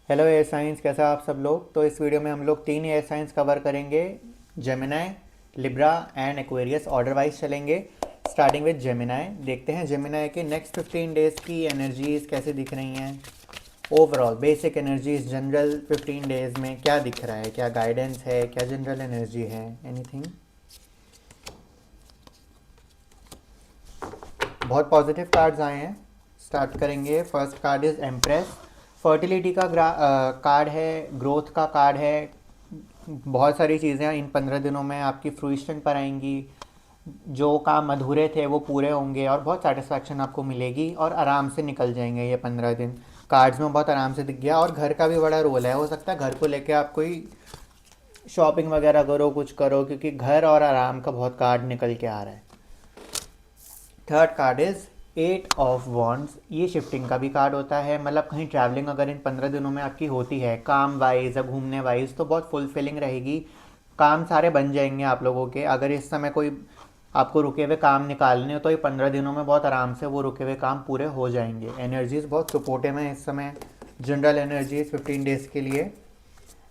Hello air science, कैसा आप सब लोग। तो इस वीडियो में हम लोग 3 एयर साइंस कवर करेंगे। Gemini, Libra and Aquarius, order wise चलेंगे। Starting with Gemini. देखते हैं जेमिनाई के नेक्स्ट 15 डेज़ की एनर्जीज कैसे दिख रही हैं। Overall basic energies general 15 days में क्या दिख रहा है, क्या गाइडेंस है, क्या जनरल एनर्जी है, एनीथिंग। बहुत पॉजिटिव कार्ड्स आए हैं। स्टार्ट करेंगे। First card is empress. Fertility का कार्ड है, ग्रोथ का कार्ड है। बहुत सारी चीज़ें इन 15 दिनों में आपकी फ्रूइशन पर आएंगी। जो काम अधूरे थे वो पूरे होंगे और बहुत सेटिस्फैक्शन आपको मिलेगी और आराम से निकल जाएंगे ये 15 दिन। कार्ड्स में बहुत आराम से दिख गया। और घर का भी बड़ा रोल है, हो सकता है घर को लेके आप कोई शॉपिंग वगैरह करो, कुछ करो, क्योंकि घर और आराम का बहुत कार्ड निकल के आ रहा है। Third card is 8 of wands. ये शिफ्टिंग का भी कार्ड होता है, मतलब कहीं ट्रैवलिंग अगर इन 15 दिनों में आपकी होती है काम वाइज या घूमने वाइज, तो बहुत फुलफिलिंग रहेगी। काम सारे बन जाएंगे आप लोगों के। अगर इस समय कोई आपको रुके हुए काम निकालने हो तो ये 15 दिनों में बहुत आराम से वो रुके हुए काम पूरे हो जाएंगे। एनर्जीज बहुत सपोर्टिव हैं इस समय। जनरल एनर्जीज 15 डेज़ के लिए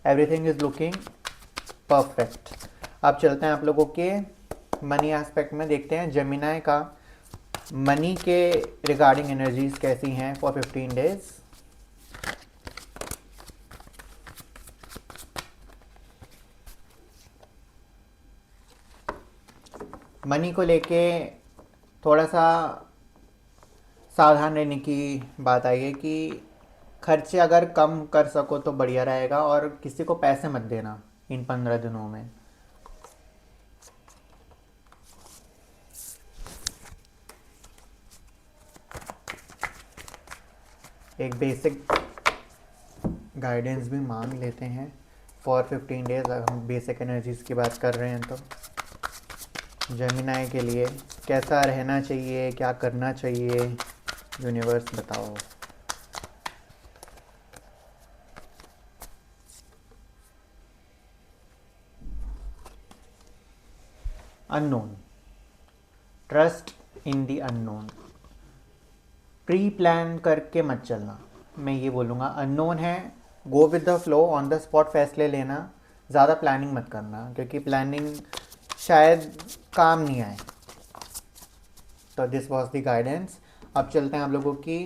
एवरीथिंग इज़ लुकिंग परफेक्ट। अब चलते हैं आप लोगों के मनी एस्पेक्ट में। देखते हैं जेमिनाई का मनी के रिगार्डिंग एनर्जीज कैसी हैं फॉर 15 डेज। मनी को लेके थोड़ा सा सावधान रहने की बात आई है कि खर्चे अगर कम कर सको तो बढ़िया रहेगा, और किसी को पैसे मत देना इन 15 दिनों में। एक बेसिक गाइडेंस भी मांग लेते हैं फॉर 15 डेज। अगर हम बेसिक एनर्जीज की बात कर रहे हैं तो जेमिनाई के लिए कैसा रहना चाहिए, क्या करना चाहिए, यूनिवर्स बताओ। Unknown, trust in the unknown. Pre plan करके मत चलना, मैं ये बोलूँगा। अननोन है, go with the flow, on the spot फैसले लेना। ज़्यादा प्लानिंग मत करना, क्योंकि प्लानिंग शायद काम नहीं आए। तो दिस वॉज द गाइडेंस। अब चलते हैं आप लोगों की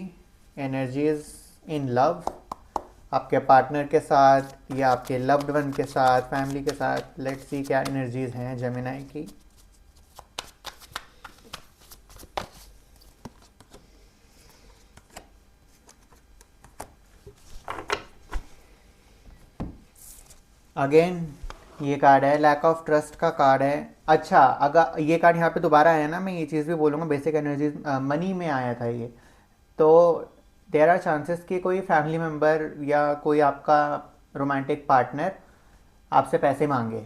एनर्जीज इन लव। आपके पार्टनर के साथ या आपके लव्ड वन के साथ, फैमिली के साथ। लेट्स सी क्या एनर्जीज हैं जेमिनाई की। अगेन ये कार्ड है, लैक ऑफ ट्रस्ट का कार्ड है। अच्छा, अगर ये कार्ड यहाँ पे दोबारा आया ना, मैं ये चीज़ भी बोलूँगा, बेसिक एनर्जीज मनी में आया था ये। तो देयर आर चांसेस कि कोई फैमिली मेम्बर या कोई आपका रोमांटिक पार्टनर आपसे पैसे मांगे,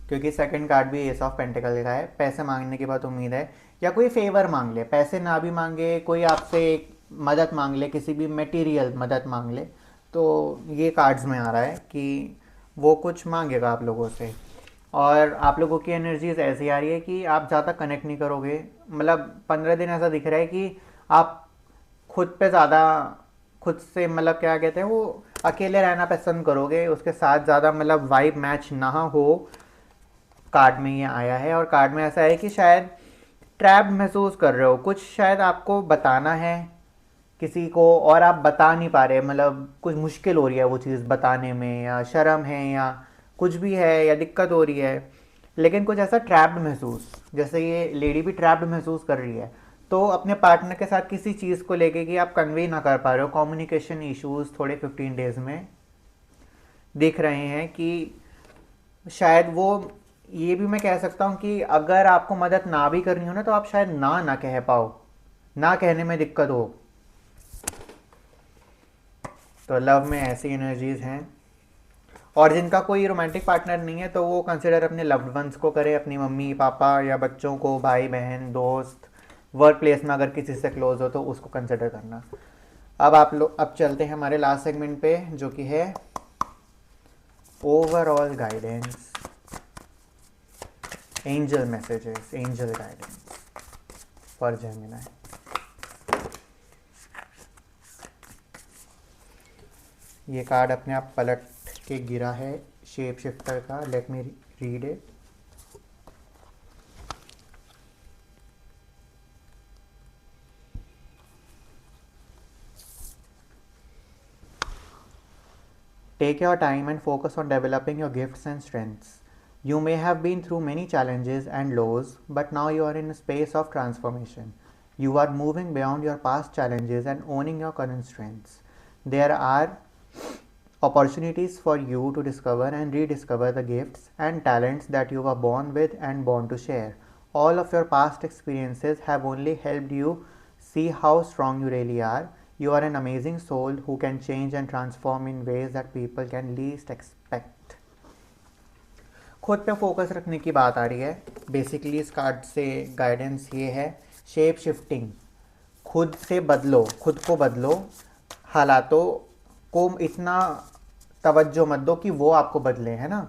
क्योंकि सेकंड कार्ड भी एस ऑफ पेंटिकल का है। पैसे मांगने की बहुत उम्मीद है, या कोई फेवर मांग ले। पैसे ना भी मांगे, कोई आपसे एक मदद मांग ले, किसी भी मटेरियल मदद मांग ले, तो ये कार्ड्स में आ रहा है कि वो कुछ मांगेगा आप लोगों से। और आप लोगों की एनर्जीज ऐसी आ रही है कि आप ज़्यादा कनेक्ट नहीं करोगे। मतलब 15 दिन ऐसा दिख रहा है कि आप खुद पे ज़्यादा, खुद से मतलब क्या कहते हैं वो, अकेले रहना पसंद करोगे। उसके साथ ज़्यादा मतलब वाइब मैच ना हो, कार्ड में ये आया है। और कार्ड में ऐसा है कि शायद ट्रैप महसूस कर रहे हो, कुछ शायद आपको बताना है किसी को और आप बता नहीं पा रहे। मतलब कुछ मुश्किल हो रही है वो चीज़ बताने में, या शर्म है, या कुछ भी है, या दिक्कत हो रही है। लेकिन कुछ ऐसा ट्रैप्ड महसूस, जैसे ये लेडी भी ट्रैप्ड महसूस कर रही है। तो अपने पार्टनर के साथ किसी चीज़ को लेके कि आप कन्वे ना कर पा रहे हो, कम्युनिकेशन इश्यूज थोड़े 15 डेज में दिख रहे हैं। कि शायद वो, ये भी मैं कह सकता हूँ कि अगर आपको मदद ना भी करनी हो ना, तो आप शायद ना कह पाओ, ना कहने में दिक्कत हो। तो लव में ऐसी एनर्जीज हैं। और जिनका कोई रोमांटिक पार्टनर नहीं है, तो वो कंसिडर अपने लव्ड वंस को करे, अपनी मम्मी पापा या बच्चों को, भाई बहन दोस्त। वर्क प्लेस में अगर किसी से क्लोज हो तो उसको कंसिडर करना। अब आप लोग, अब चलते हैं हमारे लास्ट सेगमेंट पे, जो कि है overall guidance, angel messages, angel guidance for Gemini. ये कार्ड अपने आप पलट के गिरा है शेप शिफ्टर का। Let me read it. Take your time and focus on developing your gifts and strengths. You may have been through many challenges and lows, but now you are in a space of transformation. You are moving beyond your past challenges and owning your current strengths. There are opportunities for you to discover and rediscover the gifts and talents that you were born with and born to share. All of your past experiences have only helped you see how strong you really are. You are an amazing soul who can change and transform in ways that people can least expect. खुद पे focus रखने की बात आ रही है। Basically इस card से guidance ये है, शेप शिफ्टिंग। खुद से बदलो, खुद को बदलो। हालातों को इतना तवज्जो मत दो कि वो आपको बदले, है ना।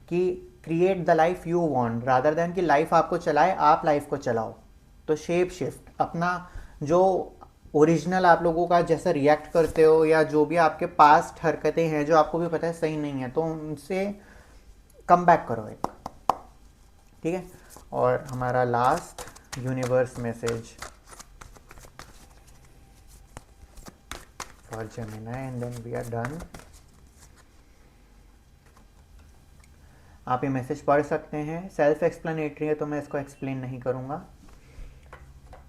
कि create the life you want rather than कि लाइफ आपको चलाए, आप लाइफ को चलाओ। तो शेप शिफ्ट, अपना जो ओरिजिनल आप लोगों का जैसा रिएक्ट करते हो या जो भी आपके पास्ट हरकतें हैं जो आपको भी पता है सही नहीं है, तो उनसे कम बैक करो एक, ठीक है। और हमारा last universe message for Gemini and then we are done. आप ये मैसेज पढ़ सकते हैं, सेल्फ एक्सप्लेनेटरी है तो मैं इसको एक्सप्लेन नहीं करूँगा।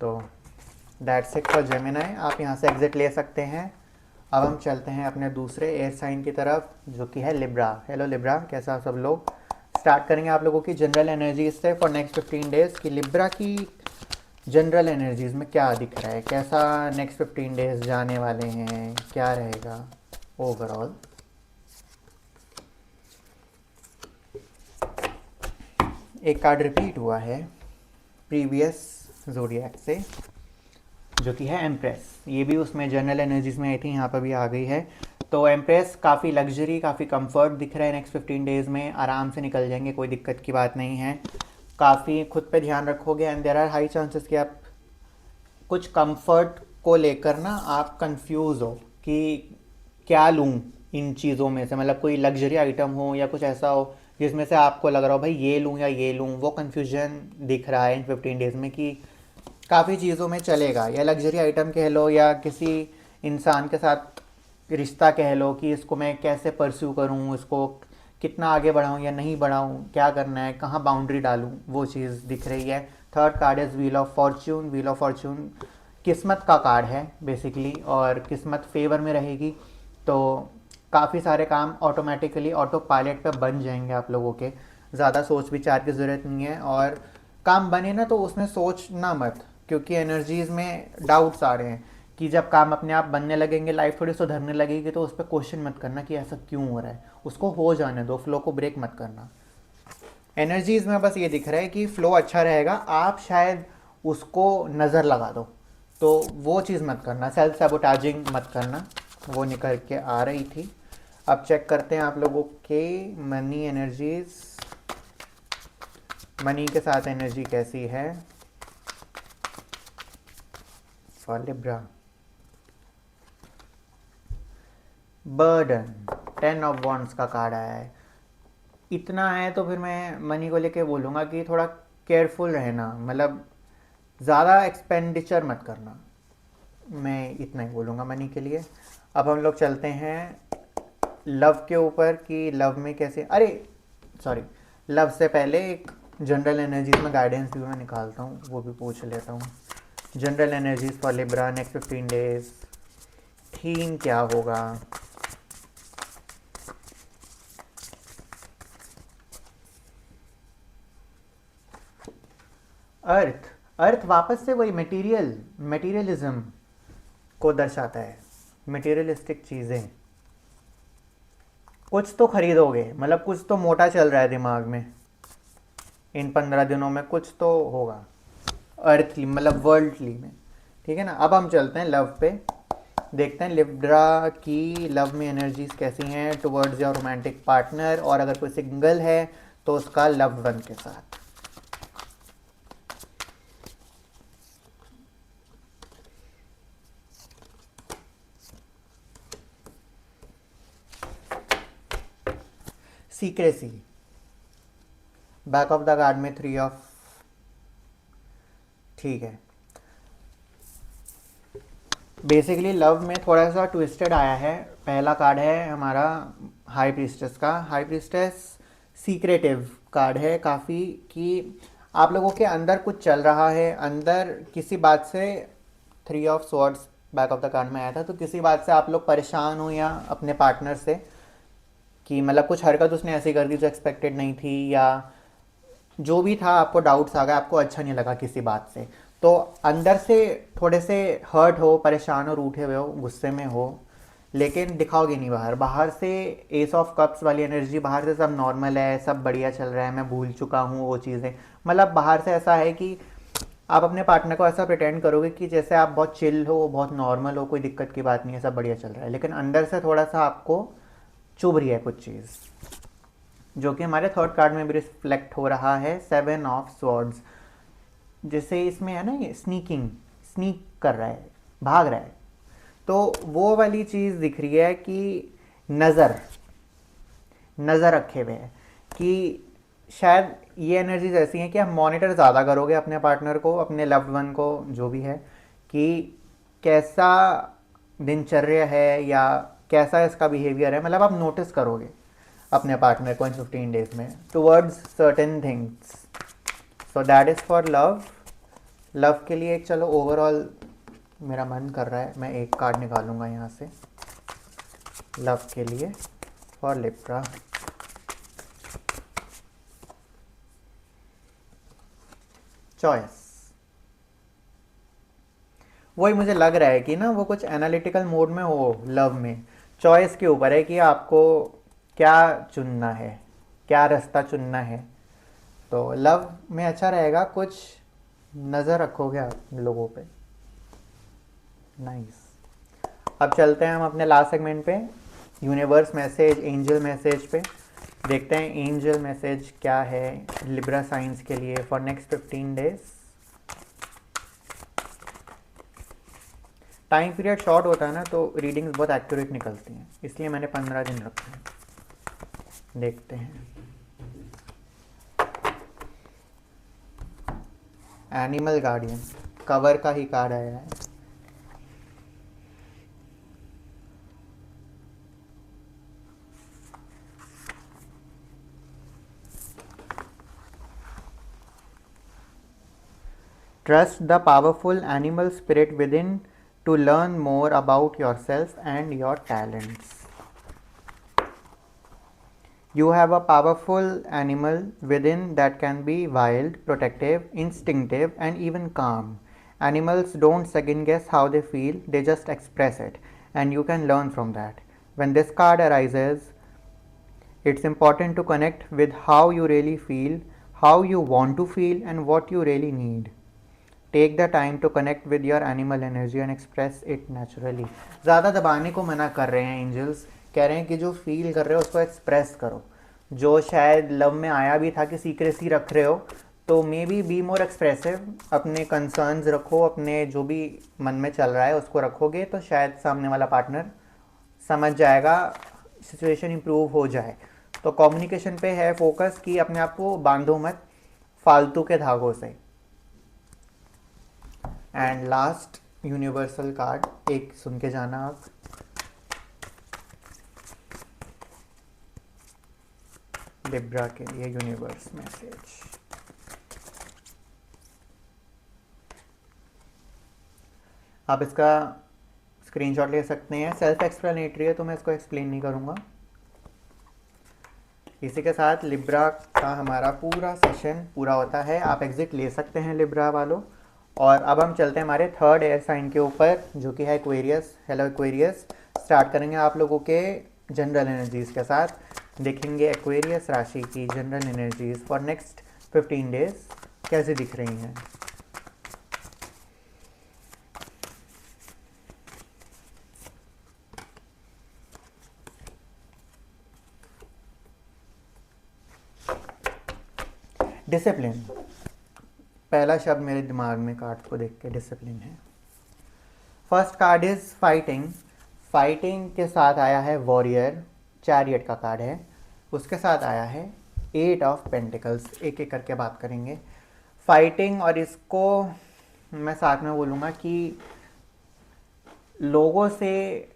तो दैट्स इट फॉर जेमिनी। आप यहाँ से एग्जिट ले सकते हैं। अब हम चलते हैं अपने दूसरे एयर साइन की तरफ जो कि है लिब्रा। हेलो लिब्रा, कैसा सब लोग। स्टार्ट करेंगे आप लोगों की जनरल एनर्जीज से फॉर नेक्स्ट 15 डेज कि लिब्रा की जनरल एनर्जीज में क्या दिख रहा है, कैसा नेक्स्ट 15 डेज जाने वाले हैं, क्या रहेगा ओवरऑल। एक कार्ड रिपीट हुआ है प्रीवियस ज़ोडिएक से जो कि है एम्प्रेस। ये भी उसमें जनरल एनर्जीज में आई थी, यहाँ पर भी आ गई है। तो एम्प्रेस काफ़ी लग्जरी, काफ़ी कंफर्ट दिख रहा है नेक्स्ट 15 डेज़ में। आराम से निकल जाएंगे, कोई दिक्कत की बात नहीं है। काफ़ी खुद पे ध्यान रखोगे and there are high chances कि आप कुछ कंफर्ट को लेकर ना आप कंफ्यूज हो कि क्या लूँ इन चीज़ों में से। मतलब कोई लग्जरी आइटम हो या कुछ ऐसा हो जिसमें से आपको लग रहा हो भाई ये लूँ या ये लूँ, वो कन्फ्यूजन दिख रहा है इन 15 डेज़ में कि काफ़ी चीज़ों में चलेगा। या लग्जरी आइटम कह लो या किसी इंसान के साथ रिश्ता कह लो कि इसको मैं कैसे परस्यू करूँ, इसको कितना आगे बढ़ाऊँ या नहीं बढ़ाऊँ, क्या करना है, कहाँ बाउंड्री डालूँ, वो चीज़ दिख रही है। Third card is wheel of Fortune. Wheel of Fortune किस्मत का कार्ड है बेसिकली, और किस्मत फेवर में रहेगी तो काफ़ी सारे काम ऑटोमेटिकली ऑटो पायलट पे बन जाएंगे आप लोगों के। ज़्यादा सोच विचार की ज़रूरत नहीं है, और काम बने ना तो उसमें सोचना मत, क्योंकि एनर्जीज में डाउट्स आ रहे हैं कि जब काम अपने आप बनने लगेंगे, लाइफ थोड़ी सुधरने लगेगी, तो उस पर क्वेश्चन मत करना कि ऐसा क्यों हो रहा है, उसको हो जाने दो, फ्लो को ब्रेक मत करना। एनर्जीज में बस ये दिख रहा है कि फ्लो अच्छा रहेगा, आप शायद उसको नज़र लगा दो, तो वो चीज़ मत करना, सेल्फ सैबोटाजिंग मत करना। वो निकल के आ रही थी। अब चेक करते हैं आप लोगों के मनी एनर्जीज। मनी के साथ एनर्जी कैसी है for Libra. Burden, 10 of wands का कार्ड आया है। इतना है तो फिर मैं मनी को लेके बोलूँगा कि थोड़ा केयरफुल रहना, मतलब ज़्यादा एक्सपेंडिचर मत करना, मैं इतना ही बोलूँगा मनी के लिए। अब हम लोग चलते हैं लव के ऊपर कि लव में कैसे, अरे सॉरी, लव से पहले एक जनरल एनर्जीज में गाइडेंस भी मैं निकालता हूँ, वो भी पूछ लेता हूँ। General energies for Libra next 15 days, theme क्या होगा। अर्थ, अर्थ वापस से वही मटेरियलिज्म को दर्शाता है। मटेरियलिस्टिक चीज़ें कुछ तो खरीदोगे, मतलब कुछ तो मोटा चल रहा है दिमाग में इन 15 दिनों में, कुछ तो होगा अर्थली मतलब वर्ल्डली में, ठीक है ना। अब हम चलते हैं लव पे, देखते हैं लिब्रा की लव में एनर्जीज कैसी हैं टुवर्ड्स योर रोमांटिक पार्टनर, और अगर कोई सिंगल है तो उसका लव वन के साथ। Secrecy, back of the card में 3 ऑफ, ठीक है। बेसिकली लव में थोड़ा सा ट्विस्टेड आया है। पहला कार्ड है हमारा हाई प्रीस्टेस का। हाई प्रीस्टेस सीक्रेटिव कार्ड है काफ़ी, कि आप लोगों के अंदर कुछ चल रहा है, अंदर किसी बात से, 3 of swords back of the card में आया था, तो किसी बात से आप लोग परेशान हो या अपने पार्टनर से, कि मतलब कुछ हरकत उसने ऐसी कर दी जो एक्सपेक्टेड नहीं थी, या जो भी था आपको डाउट्स आ गए, आपको अच्छा नहीं लगा किसी बात से, तो अंदर से थोड़े से हर्ट हो, परेशान हो, रूठे हुए हो, गुस्से में हो, लेकिन दिखाओगे नहीं बाहर। बाहर से एस ऑफ कप्स वाली एनर्जी, बाहर से सब नॉर्मल है, सब बढ़िया चल रहा है, मैं भूल चुका हूँ वो चीज़ें, मतलब बाहर से ऐसा है कि आप अपने पार्टनर को ऐसा प्रिटेंड करोगे कि जैसे आप बहुत चिल हो, बहुत नॉर्मल हो, कोई दिक्कत की बात नहीं है, सब बढ़िया चल रहा है, लेकिन अंदर से थोड़ा सा आपको चुभ रही है कुछ चीज़, जो कि हमारे थर्ड कार्ड में भी रिफ्लेक्ट हो रहा है, 7 ऑफ स्वॉर्ड्स, जैसे इसमें है ना ये स्नीकिंग, स्नीक कर रहा है, भाग रहा है, तो वो वाली चीज़ दिख रही है कि नज़र नज़र रखे हुए है, कि शायद ये एनर्जीज ऐसी हैं कि आप मॉनिटर ज़्यादा करोगे अपने पार्टनर को, अपने लव्ड वन को, जो भी है, कि कैसा दिनचर्या है या कैसा इसका बिहेवियर है, मतलब आप नोटिस करोगे अपने पार्टनर को इन 15 डेज में towards certain things. So that is for love. Love के लिए चलो ओवरऑल मेरा मन कर रहा है, मैं एक कार्ड निकालूंगा यहाँ से लव के लिए फॉर लिब्रा। चॉइस, वही मुझे लग रहा है कि ना वो कुछ एनालिटिकल मोड में हो लव में। चॉइस के ऊपर है कि आपको क्या चुनना है, क्या रास्ता चुनना है, तो लव में अच्छा रहेगा, कुछ नज़र रखोगे आप लोगों पे। नाइस। अब चलते हैं हम अपने लास्ट सेगमेंट पे, यूनिवर्स मैसेज, एंजल मैसेज पे। देखते हैं एंजल मैसेज क्या है लिब्रा साइंस के लिए for next 15 days. Time period short होता है ना, तो रीडिंग्स बहुत एक्यूरेट निकलती हैं, इसलिए मैंने 15 दिन रखे हैं। देखते हैं। एनिमल गार्डियन कवर का ही कार्ड आया है। Trust the powerful animal spirit within to learn more about yourself and your talents. You have a powerful animal within that can be wild, protective, instinctive, and even calm. Animals don't second guess how they feel, they just express it, and you can learn from that. When this card arises, it's important to connect with how you really feel, how you want to feel, and what you really need. Take the time to connect with your animal energy and express it naturally. ज़्यादा दबाने को मना कर रहे हैं angels, कह रहे हैं कि जो फील कर रहे हो उसको एक्सप्रेस करो। जो शायद लव में आया भी था कि सीक्रेसी रख रहे हो, तो मे बी मोर एक्सप्रेसिव, अपने कंसर्न्स रखो, अपने जो भी मन में चल रहा है उसको रखोगे तो शायद सामने वाला पार्टनर समझ जाएगा, सिचुएशन इम्प्रूव हो जाए। तो कम्युनिकेशन पे है फोकस, कि अपने आप को बांधो मत फालतू के धागों से। एंड लास्ट यूनिवर्सल कार्ड एक सुन के जाना आप। लिब्रा के लिए यूनिवर्स मैसेज। आप इसका स्क्रीनशॉट ले सकते हैं, सेल्फ एक्सप्लेनेटरी है तो मैं इसको एक्सप्लेन नहीं करूँगा। इसी के साथ लिब्रा का हमारा पूरा सेशन पूरा होता है, आप एग्जिट ले सकते हैं लिब्रा वालों। और अब हम चलते हैं हमारे थर्ड एयर साइन के ऊपर, जो कि है एक्वेरियस। हेलो एक्वेरियस, स्टार्ट करेंगे आप लोगों के जनरल एनर्जीज़ के साथ। देखेंगे एक्वेरियस राशि की general energies for next 15 days कैसे दिख रही हैं। डिसिप्लिन, पहला शब्द मेरे दिमाग में कार्ड को देख के डिसिप्लिन है। First card is fighting. Fighting के साथ आया है वॉरियर, चैरियट का कार्ड है। उसके साथ आया है 8 ऑफ पेंटिकल्स। एक एक करके बात करेंगे फाइटिंग, और इसको मैं साथ में बोलूँगा कि लोगों से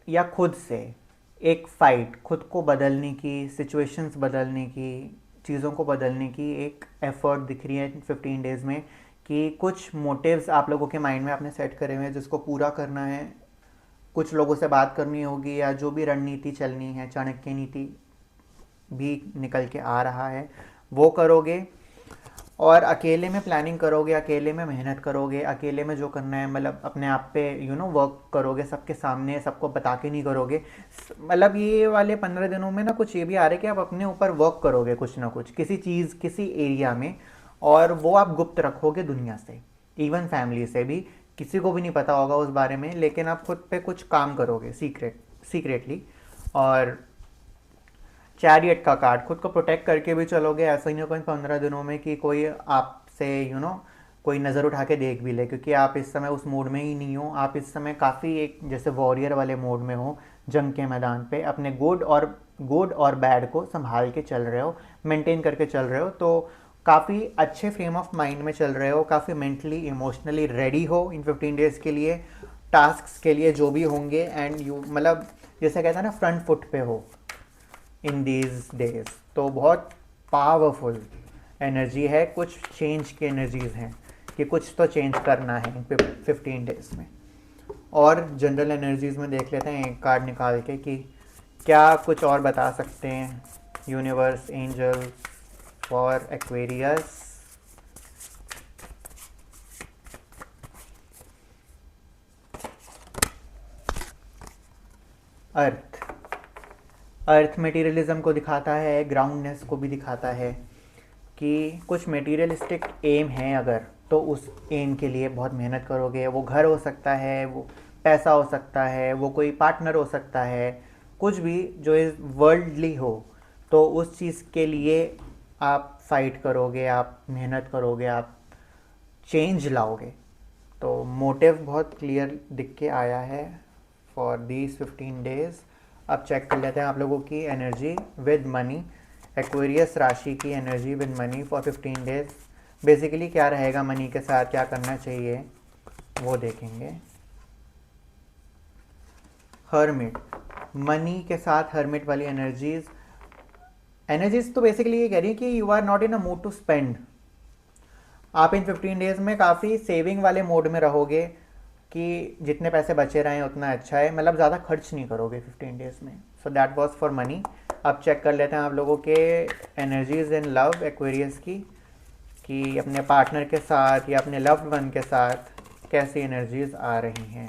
या खुद से एक फ़ाइट, खुद को बदलने की, सिचुएशंस बदलने की, चीज़ों को बदलने की एक एफ़र्ट दिख रही है 15 डेज़ में, कि कुछ मोटिव्स आप लोगों के माइंड में आपने सेट करे हुए हैं जिसको पूरा करना है। कुछ लोगों से बात करनी होगी, या जो भी रणनीति चलनी है, चाणक्य नीति भी निकल के आ रहा है, वो करोगे। और अकेले में प्लानिंग करोगे, अकेले में मेहनत करोगे, अकेले में जो करना है मतलब अपने आप पे वर्क करोगे, सबके सामने सबको बता के नहीं करोगे। मतलब ये वाले 15 दिनों में ना कुछ ये भी आ रहा है कि आप अपने ऊपर वर्क करोगे कुछ ना कुछ, किसी चीज़, किसी एरिया में, और वो आप गुप्त रखोगे दुनिया से, इवन फैमिली से भी, किसी को भी नहीं पता होगा उस बारे में, लेकिन आप खुद पे कुछ काम करोगे सीक्रेटली। और चैरियट का कार्ड, खुद को प्रोटेक्ट करके भी चलोगे। ऐसा ही नहीं कोई 15 दिनों में कि कोई आपसे कोई नज़र उठा के देख भी ले, क्योंकि आप इस समय उस मोड में ही नहीं हो। आप इस समय काफ़ी एक जैसे वॉरियर वाले मोड में हो, जंग के मैदान पे अपने गुड और बैड को संभाल के चल रहे हो, मेंटेन करके चल रहे हो। तो काफ़ी अच्छे फ्रेम ऑफ माइंड में चल रहे हो, काफ़ी मेंटली इमोशनली रेडी हो इन 15 डेज़ के लिए, टास्क के लिए जो भी होंगे। एंड यू मतलब जैसे कहते हैं ना, फ्रंट फुट पे हो इन दीज डेज। तो बहुत पावरफुल एनर्जी है, कुछ चेंज की एनर्जीज हैं कि कुछ तो चेंज करना है इन 15 डेज में। और जनरल एनर्जीज में देख लेते हैं एक कार्ड निकाल के कि क्या कुछ और बता सकते हैं universe, angel for Aquarius. Earth materialism को दिखाता है, ग्राउंडनेस को भी दिखाता है कि कुछ मटेरियलिस्टिक एम है अगर, तो उस एम के लिए बहुत मेहनत करोगे। वो घर हो सकता है, वो पैसा हो सकता है, वो कोई पार्टनर हो सकता है, कुछ भी जो इस वर्ल्डली हो, तो उस चीज़ के लिए आप फाइट करोगे, आप मेहनत करोगे, आप चेंज लाओगे। तो मोटिव बहुत क्लियर दिख के आया है फॉर दीज 15 डेज। अब चेक कर लेते हैं आप लोगों की एनर्जी विद मनी, एक्वेरियस राशि की energy with money for 15 days. Basically क्या रहेगा मनी के साथ, क्या करना चाहिए वो देखेंगे। हर्मिट, मनी के साथ हर्मिट वाली एनर्जीज तो बेसिकली ये कह रही है कि you are not in a mood to spend. आप इन 15 डेज में काफ़ी सेविंग वाले मोड में रहोगे कि जितने पैसे बचे रहें उतना अच्छा है, मतलब ज़्यादा खर्च नहीं करोगे 15 डेज में। So that was for money. अब चेक कर लेते हैं आप लोगों के एनर्जीज इन लव एक्वेरियस की, कि अपने पार्टनर के साथ या अपने लव्ड वन के साथ कैसी एनर्जीज आ रही हैं।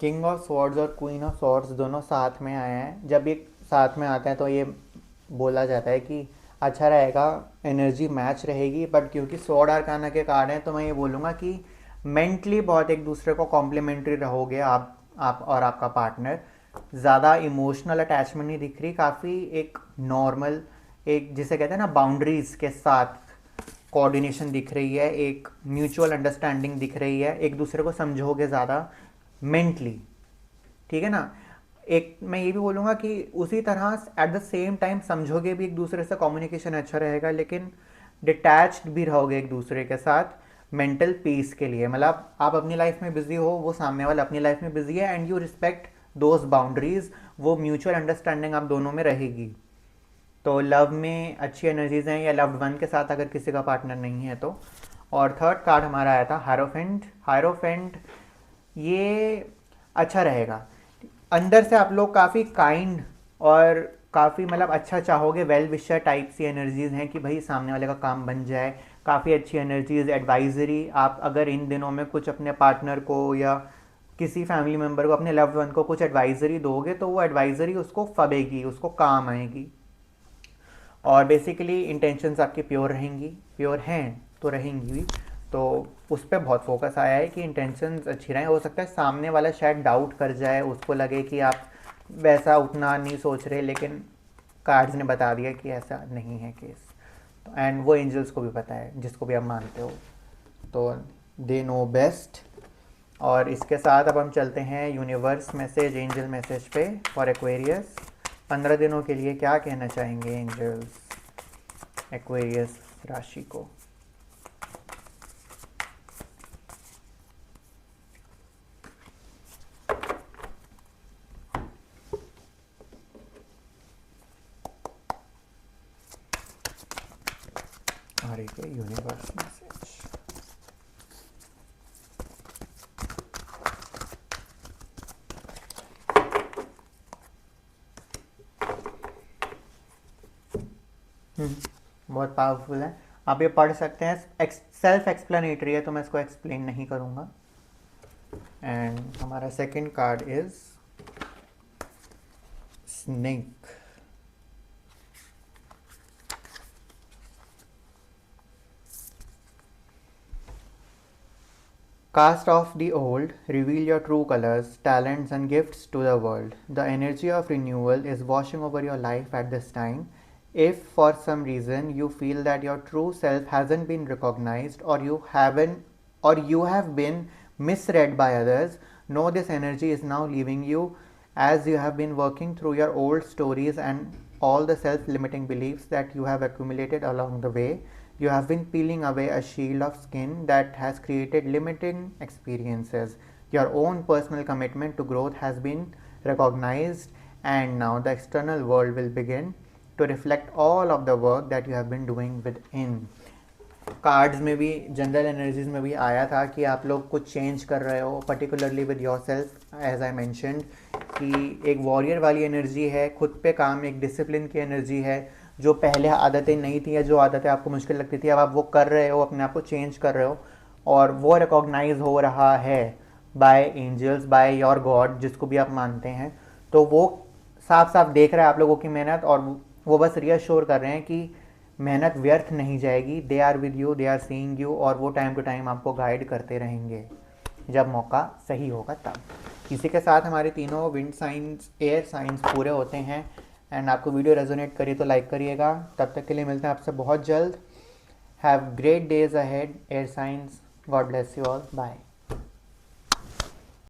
किंग ऑफ स्वॉर्ड्स और क्वीन ऑफ स्वॉर्ड्स दोनों साथ में आए हैं। जब ये साथ में आते हैं तो ये बोला जाता है कि अच्छा रहेगा, एनर्जी मैच रहेगी। बट क्योंकि स्वॉर्ड आर्काना के कार्ड हैं तो मैं ये बोलूँगा कि मेंटली बहुत एक दूसरे को कॉम्प्लीमेंट्री रहोगे आप और आपका पार्टनर। ज़्यादा इमोशनल अटैचमेंट नहीं दिख रही, काफ़ी एक नॉर्मल, एक जिसे कहते हैं ना बाउंड्रीज़ के साथ कोऑर्डिनेशन दिख रही है, एक म्यूचुअल अंडरस्टैंडिंग दिख रही है, एक दूसरे को समझोगे ज़्यादा मेंटली, ठीक है ना। एक मैं ये भी बोलूँगा कि उसी तरह एट द सेम टाइम समझोगे भी एक दूसरे से, कम्युनिकेशन अच्छा रहेगा, लेकिन डिटैच्ड भी रहोगे एक दूसरे के साथ मेंटल पीस के लिए। मतलब आप अपनी लाइफ में बिजी हो, वो सामने वाला अपनी लाइफ में बिजी है, and you respect those boundaries. वो म्यूचुअल अंडरस्टैंडिंग आप दोनों में रहेगी। तो लव में अच्छी एनर्जीज हैं, या लव्ड वन के साथ अगर किसी का पार्टनर नहीं है तो। और थर्ड कार्ड हमारा आया था हायरोफेंट। हायरोफेंट ये अच्छा रहेगा, अंदर से आप लोग काफ़ी काइंड और काफ़ी मतलब अच्छा चाहोगे, वेल विशर टाइप सी एनर्जीज हैं कि भाई सामने वाले का काम बन जाए। काफ़ी अच्छी एनर्जीज, एडवाइजरी। आप अगर इन दिनों में कुछ अपने पार्टनर को या किसी फैमिली मेम्बर को, अपने लव्ड वन को कुछ एडवाइजरी दोगे तो वो एडवाइजरी उसको फबेगी, उसको काम आएगी। और बेसिकली इंटेंशंस आपकी प्योर रहेंगी, प्योर हैं तो रहेंगी भी। तो उस पर बहुत फोकस आया है कि इंटेंशंस अच्छी रहें। हो सकता है सामने वाला शायद डाउट कर जाए, उसको लगे कि आप वैसा उतना नहीं सोच रहे, लेकिन कार्ड्स ने बता दिया कि ऐसा नहीं है केस। तो एंड वो एंजल्स को भी पता है, जिसको भी आप मानते हो, तो दे नो बेस्ट। और इसके साथ अब हम चलते हैं यूनिवर्स मैसेज, एंजल मैसेज पे फॉर एक्वेरियस। 15 दिनों के लिए क्या कहना चाहेंगे एंजल्स एक्वेरियस राशि को? और एक है यूनिवर्स मैसेज। बहुत पावरफुल है, आप ये पढ़ सकते हैं। सेल्फ एक्सप्लेनेटरी है तो मैं इसको एक्सप्लेन नहीं करूँगा। एंड हमारा second card is snake. Cast off the old, reveal your true colors, talents, and gifts to the world. The energy of renewal is washing over your life at this time. If for some reason you feel that your true self hasn't been recognized, or you have been misread by others, know this energy is now leaving you, as you have been working through your old stories and all the self-limiting beliefs that you have accumulated along the way. You have been peeling away a shield of skin that has created limiting experiences. Your own personal commitment to growth has been recognized, and now the external world will begin to reflect all of the work that you have been doing within. Cards में भी, general energies में भी आया था कि आप लोग कुछ चेंज कर रहे हो, particularly with your self, as I mentioned, कि एक वॉरियर वाली एनर्जी है, खुद पे काम, एक डिसिप्लिन की एनर्जी है। जो पहले आदतें नहीं थी या जो आदतें आपको मुश्किल लगती थी, अब आप वो कर रहे हो, अपने आप को चेंज कर रहे हो, और वो रिकॉग्नाइज हो रहा है by angels, by your God, जिसको भी आप मानते हैं। तो वो साफ साफ देख रहा है आप लोगों की मेहनत, और वो बस रियश्योर कर रहे हैं कि मेहनत व्यर्थ नहीं जाएगी। They are with you, they are seeing you, और वो टाइम टू टाइम आपको गाइड करते रहेंगे जब मौका सही होगा तब। इसी के साथ हमारे तीनों विंड साइंस, एयर साइंस पूरे होते हैं। एंड आपको वीडियो रेजोनेट करिए तो लाइक करिएगा। तब तक के लिए मिलते हैं आपसे बहुत जल्द। Have great days ahead Aries. God bless you all. Bye.